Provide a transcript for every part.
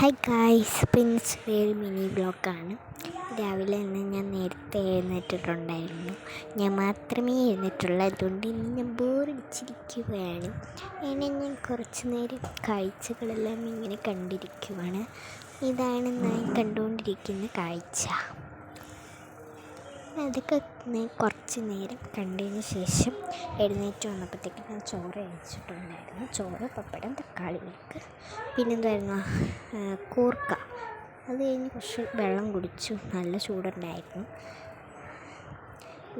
Hi guys, അപ്പോൾ ഇന്ന് ചെറിയൊരു മിനി വ്ളോഗാണ്. രാവിലെ തന്നെ ഞാൻ നേരത്തെ എഴുന്നേറ്റിട്ടുണ്ടായിരുന്നു. ഞാൻ മാത്രമേ എഴുന്നേറ്റുള്ളൂ, അതുകൊണ്ട് ഇന്ന് ഞാൻ ബോറടിച്ചിരിക്കുകയാണ്. അങ്ങനെ ഞാൻ കുറച്ച് നേരം കാഴ്ചകളെല്ലാം ഇങ്ങനെ കണ്ടിരിക്കുവാണ്. ഇതാണ് ഞാൻ കണ്ടുകൊണ്ടിരിക്കുന്ന കാഴ്ച. അതൊക്കെ കുറച്ച് നേരം കണ്ടതിന് ശേഷം എഴുന്നേറ്റ് വന്നപ്പോഴത്തേക്ക് ഞാൻ ചോറ് കഴിച്ചിട്ടുണ്ടായിരുന്നു. ചോറ്, പപ്പടം, തക്കാളി വെക്ക്, പിന്നെന്തായിരുന്നു കൂർക്ക. അത് കഴിഞ്ഞ് കുറച്ച് വെള്ളം കുടിച്ചു. നല്ല ചൂടുണ്ടായിരുന്നു.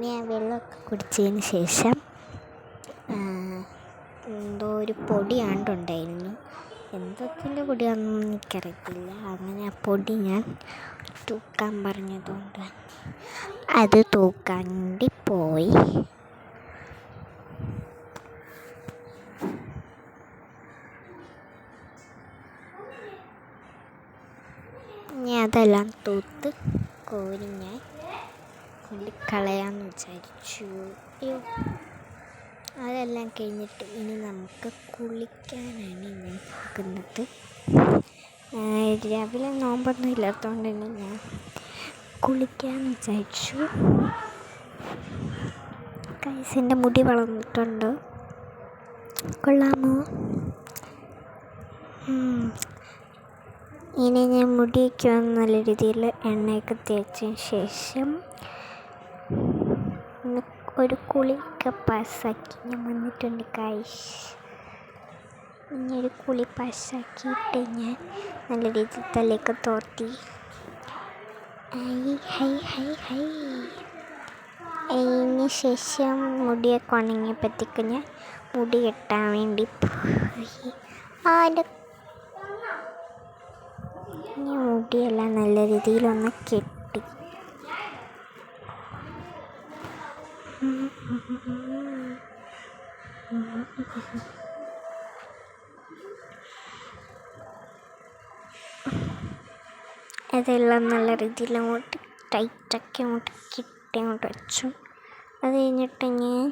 ഞാൻ വെള്ളമൊക്കെ കുടിച്ചതിന് ശേഷം എന്തോ ഒരു പൊടിയാണ്ടുണ്ടായിരുന്നു. എന്തൊക്കെ പൊടിയാണെന്നൊന്നും എനിക്കറിയത്തില്ല. അങ്ങനെ ആ പൊടി ഞാൻ തൂക്കാൻ പറഞ്ഞതുകൊണ്ട് അത് തൂക്കാൻ വേണ്ടി പോയി. ഞാൻ അതെല്ലാം തൂത്ത് കോരി ഞാൻ കളയാമെന്ന് വിചാരിച്ചു. അതെല്ലാം കഴിഞ്ഞിട്ട് ഇനി നമുക്ക് കുളിക്കാനാണ് ഞാൻ പോകുന്നത്. രാവിലെ നോമ്പൊന്നും ഇല്ലാത്തതുകൊണ്ട് തന്നെ ഞാൻ കുളിക്കാമെന്ന് വിചാരിച്ചു. കൈസിൻ്റെ മുടി വളർന്നിട്ടുണ്ട്, കൊള്ളാമോ? ഇനി ഞാൻ മുടിയൊക്കെ നല്ല രീതിയിൽ എണ്ണയൊക്കെ തേച്ചതിന് ശേഷം ഒരു കുളിയൊക്കെ പാസ്സാക്കി ഞാൻ വന്നിട്ടുണ്ട് ഗൈസ്. ഇനി ഒരു കുളി പാസ്സാക്കിയിട്ട് ഞാൻ നല്ല രീതിയിൽ തലയൊക്കെ തോർത്തി അതിന് ശേഷം മുടിയൊക്കെ ഉണങ്ങിയപ്പോഴത്തേക്ക് ഞാൻ മുടി കെട്ടാൻ വേണ്ടി പോയി. ഇനി മുടിയെല്ലാം നല്ല രീതിയിലൊന്ന് കെട്ടി. അതെല്ലാം നല്ല രീതിയിൽ അങ്ങോട്ട് ടൈറ്റൊക്കെ അങ്ങോട്ട് കെട്ടി അങ്ങോട്ട് വെച്ചു. അത് കഴിഞ്ഞിട്ട് ഞാൻ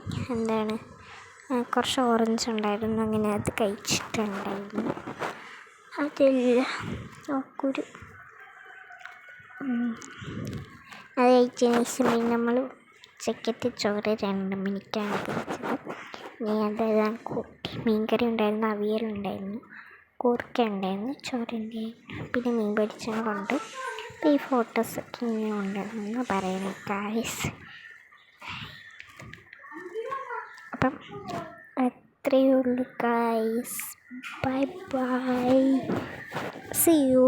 കുറച്ച് ഓറഞ്ച് ഉണ്ടായിരുന്നു, അങ്ങനെ അത് കഴിച്ചിട്ടുണ്ടായിരുന്നു. അതെല്ലാം നോക്കൊരു അത് കഴിച്ചതിന് ശേഷം പിന്നെ നമ്മൾ ഉച്ചക്കത്തെ ചോറ് 2 മിനിറ്റാണ് കഴിച്ചത്. ഞാൻ അതെല്ലാം കൂട്ടി. മീൻകറി ഉണ്ടായിരുന്നു, അവിയലുണ്ടായിരുന്നു, കൂർക്ക ഉണ്ടായിരുന്നു, ചോറുണ്ടായിരുന്നു, പിന്നെ മീൻ പൊരിച്ചതുകൊണ്ട് ഈ ഫോട്ടോസൊക്കെ ഇങ്ങനെ ഉണ്ടെന്ന് പറയുന്നത് ഗായ്സ്. അപ്പം അത്രയേ ഉള്ളൂ guys. Bye bye, see U.